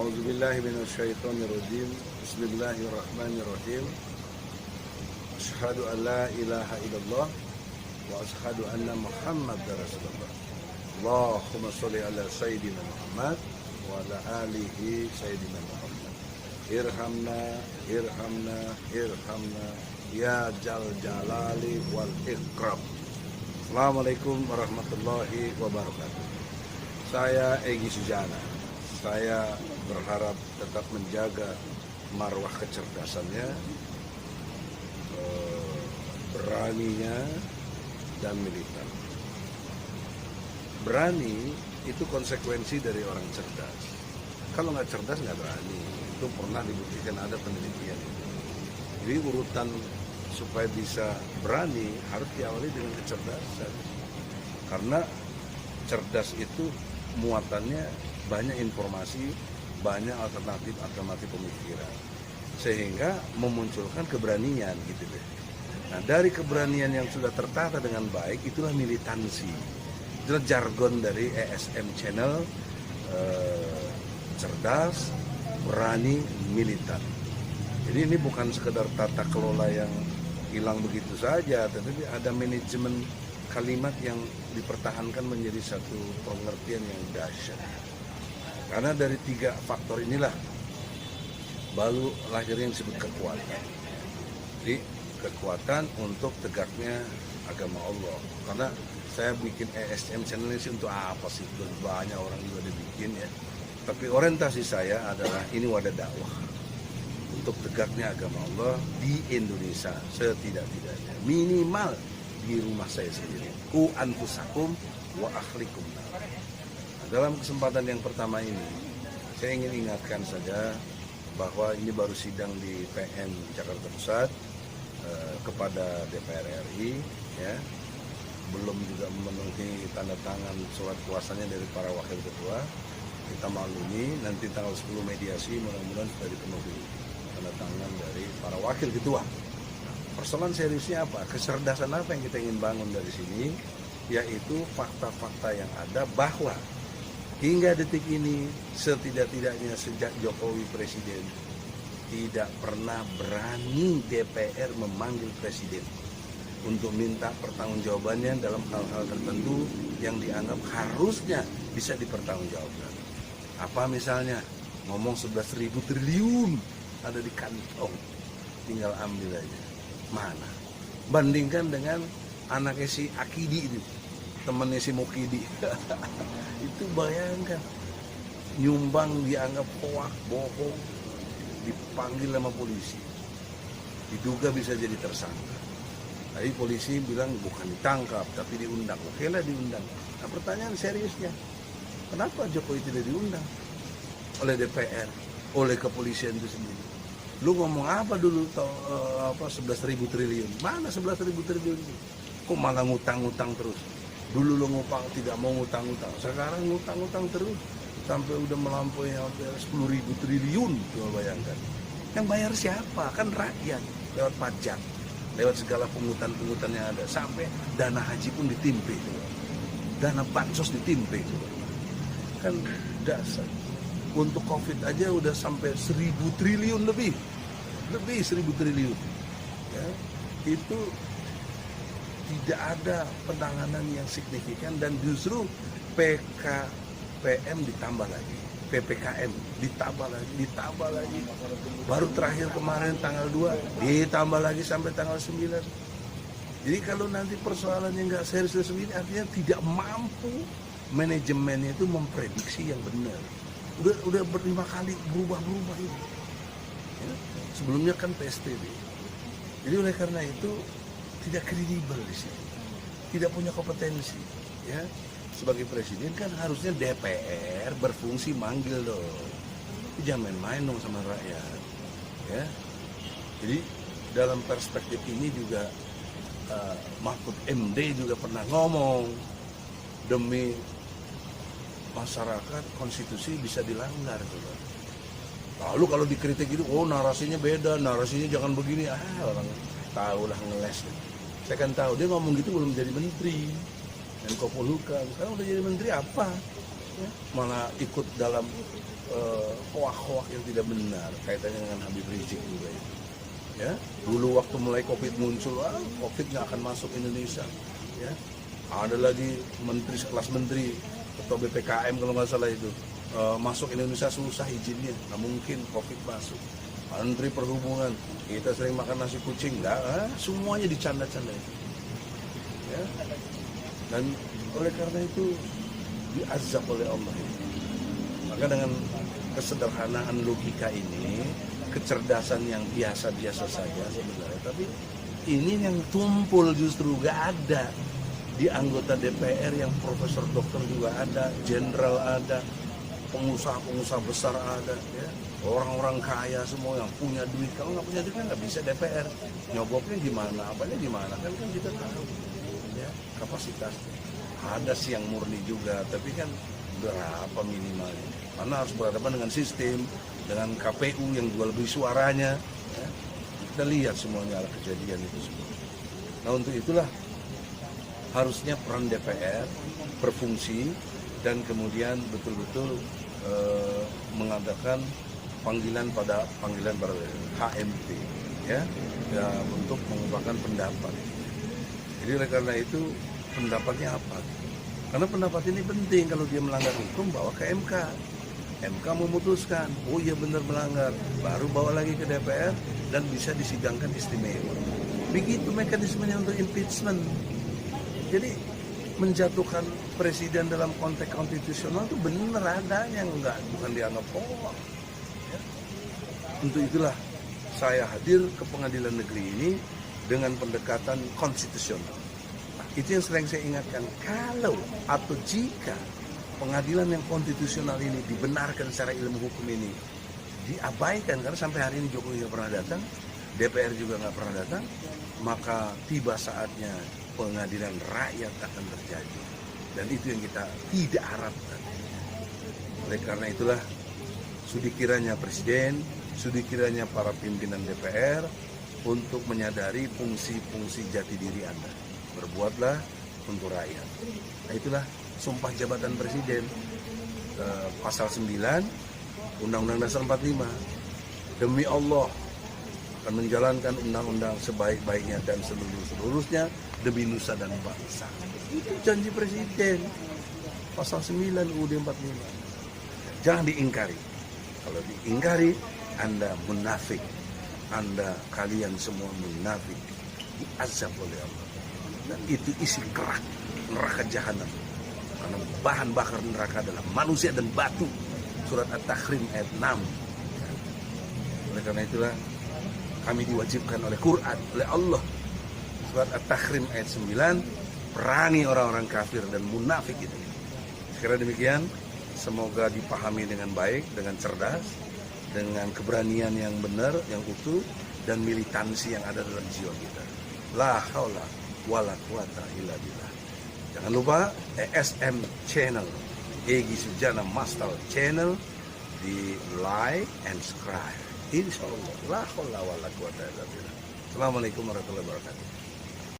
A'udzubillahi minasyaitonirrajim. Bismillahirrahmanirrahim. Asyhadu an la ilaha illallah wa asyhadu anna Muhammadar Rasulullah. Allahumma sholli ala sayyidina Muhammad wa ala alihi sayyidina Muhammad. Irhamna, irhamna, irhamna ya jal jalali wal ikram. Assalamualaikum warahmatullahi wabarakatuh. Saya Egy Sujana. Saya berharap tetap menjaga marwah kecerdasannya, beraninya, dan militan. Berani itu konsekuensi dari orang cerdas. Kalau nggak cerdas nggak berani. Itu pernah dibuktikan, ada penelitian itu. Jadi urutan supaya bisa berani harus diawali dengan kecerdasan. Karena cerdas itu muatannya banyak informasi, banyak alternatif pemikiran, sehingga memunculkan keberanian gitu deh. Nah, dari keberanian yang sudah tertata dengan baik, itulah militansi. Itulah jargon dari ESM Channel, cerdas, berani, militan. Jadi ini bukan sekedar tata kelola yang hilang begitu saja, tetapi ada manajemen kalimat yang dipertahankan menjadi satu pengertian yang dahsyat. Karena dari 3 faktor inilah baru lahirnya yang disebut kekuatan. Jadi kekuatan untuk tegaknya agama Allah. Karena saya bikin ESM Channel ini untuk apa sih? Banyak orang juga dibikin ya. Tapi orientasi saya adalah ini wadah dakwah untuk tegaknya agama Allah di Indonesia setidak-tidaknya. Minimal di rumah saya sendiri. Ku anfusakum wa ahlikum nar. Dalam kesempatan yang pertama ini, saya ingin ingatkan saja bahwa ini baru sidang di PN Jakarta Pusat kepada DPR RI, ya, belum juga memenuhi tanda tangan surat kuasanya dari para wakil ketua. Kita maklumi nanti tanggal 10 mediasi mudah-mudahan sudah dipenuhi tanda tangan dari para wakil ketua. Persoalan seriusnya apa? Kecerdasan apa yang kita ingin bangun dari sini? Yaitu fakta-fakta yang ada bahwa hingga detik ini setidak-tidaknya sejak Jokowi presiden tidak pernah berani DPR memanggil presiden untuk minta pertanggungjawabannya dalam hal-hal tertentu yang dianggap harusnya bisa dipertanggungjawabkan. Apa misalnya ngomong 11.000 triliun ada di kantong, tinggal ambil aja. Mana? Bandingkan dengan anaknya si Akidi itu, temannya si Mukidi. Itu bayangkan, nyumbang dianggap hoak, bohong, dipanggil sama polisi, diduga bisa jadi tersangka. Tapi polisi bilang bukan ditangkap tapi diundang. Oke lah diundang. Nah pertanyaan seriusnya, kenapa Jokowi tidak diundang oleh DPR, oleh kepolisian itu sendiri? Lu ngomong apa dulu 11.000 triliun? Mana 11.000 triliun? Kok malah ngutang-ngutang terus? Dulu lo ngutang tidak mau ngutang-ngutang, sekarang ngutang-ngutang terus sampai udah melampaui hampir 10.000 triliun. Coba bayangkan. Yang bayar siapa? Kan rakyat lewat pajak, lewat segala pungutan-pungutan yang ada, sampai dana haji pun ditimpe, dana bansos ditimpe. Kan dasar. Untuk COVID aja udah sampai 1.000 triliun lebih 1.000 triliun. Ya, itu tidak ada penanganan yang signifikan dan justru PKPM ditambah lagi, PPKM ditambah lagi. Baru terakhir kemarin tanggal 2 ditambah lagi sampai tanggal 9. Jadi kalau nanti persoalannya nggak serius ini artinya tidak mampu manajemennya itu memprediksi yang benar. Udah ber5 kali berubah ini. Ya, sebelumnya kan PSBB. Jadi oleh karena itu tidak kredibel di sini, tidak punya kompetensi. Ya, sebagai presiden kan harusnya DPR berfungsi manggil dong. Jangan main-main dong sama rakyat. Ya, jadi dalam perspektif ini juga Mahfud MD juga pernah ngomong, demi masyarakat konstitusi bisa dilanggar. Lalu kalau dikritik itu, oh narasinya beda, narasinya jangan begini. Orang tahu lah ngeles. Saya kan tahu dia ngomong gitu belum jadi menteri, Menko Polhukam. Sekarang udah jadi menteri apa? malah ikut dalam hoak-hoak yang tidak benar kaitannya dengan Habib Rizik juga itu. Ya, dulu waktu mulai COVID muncul, COVID nggak akan masuk Indonesia. Ya, ada lagi menteri sekelas menteri atau BPKM kalau nggak salah itu masuk Indonesia susah izinnya, nggak mungkin COVID masuk. Menteri Perhubungan, kita sering makan nasi kucing, semuanya dicanda-candain. Ya, dan oleh karena itu diazab oleh Allah. Maka dengan kesederhanaan logika ini, kecerdasan yang biasa-biasa saja sebenarnya, tapi ini yang tumpul justru gak ada di anggota DPR yang profesor dokter juga ada, jenderal ada, pengusaha-pengusaha besar ada, ya. Orang-orang kaya semua yang punya duit. Kalau nggak punya duit kan nggak bisa DPR. Nyogoknya gimana, apanya gimana, kan kita tahu, ya, kapasitasnya. Ada sih yang murni juga, tapi kan berapa minimalnya? Karena harus berhadapan dengan sistem, dengan KPU yang jual beli suaranya. Ya. Kita lihat semuanya arah kejadian itu semua. Nah, untuk itulah harusnya peran DPR berfungsi dan kemudian betul-betul mengadakan panggilan pada HMT, ya untuk mengungkapkan pendapat. Jadi oleh karena itu pendapatnya apa? Karena pendapat ini penting. Kalau dia melanggar hukum, bawa ke MK. MK memutuskan, oh iya benar melanggar, baru bawa lagi ke DPR dan bisa disidangkan istimewa. Begitu mekanismenya untuk impeachment. Jadi menjatuhkan presiden dalam konteks konstitusional itu benar adanya, bukan dianggap hoax. Ya. Untuk itulah saya hadir ke pengadilan negeri ini dengan pendekatan konstitusional. Nah, itu yang sering saya ingatkan, kalau atau jika pengadilan yang konstitusional ini dibenarkan secara ilmu hukum ini diabaikan, karena sampai hari ini Jokowi nggak pernah datang, DPR juga nggak pernah datang, maka tiba saatnya pengadilan rakyat akan terjadi. Dan itu yang kita tidak harapkan. Oleh karena itulah, sudi kiranya Presiden, sudi kiranya para pimpinan DPR untuk menyadari fungsi-fungsi jati diri Anda. Berbuatlah untuk rakyat. Nah, itulah Sumpah Jabatan Presiden, pasal 9, Undang-Undang Dasar 45. Demi Allah akan menjalankan undang-undang sebaik-baiknya dan seluruh-seluruhnya demi nusa dan bangsa. Itu janji Presiden. Pasal 9 UUD 45. Jangan diingkari. Kalau diingkari, Anda munafik. Kalian semua munafik. Diazab oleh Allah. Dan itu isi kerak neraka jahanam. Karena bahan bakar neraka adalah manusia dan batu. Surat At-Tahrim ayat 6. Oleh karena itulah kami diwajibkan oleh Quran, oleh Allah. Surat At-Tahrim ayat 9, perangi orang-orang kafir dan munafik itu. Sekira demikian, semoga dipahami dengan baik, dengan cerdas, dengan keberanian yang benar, yang utuh, dan militansi yang ada dalam jiwa kita. La haula wala quwata illa billah. Jangan lupa ESM Channel, Egy Sujana Mastal Channel, di like and subscribe. Insya Allah. La haula wala quwata illa billah. Assalamualaikum warahmatullahi wabarakatuh.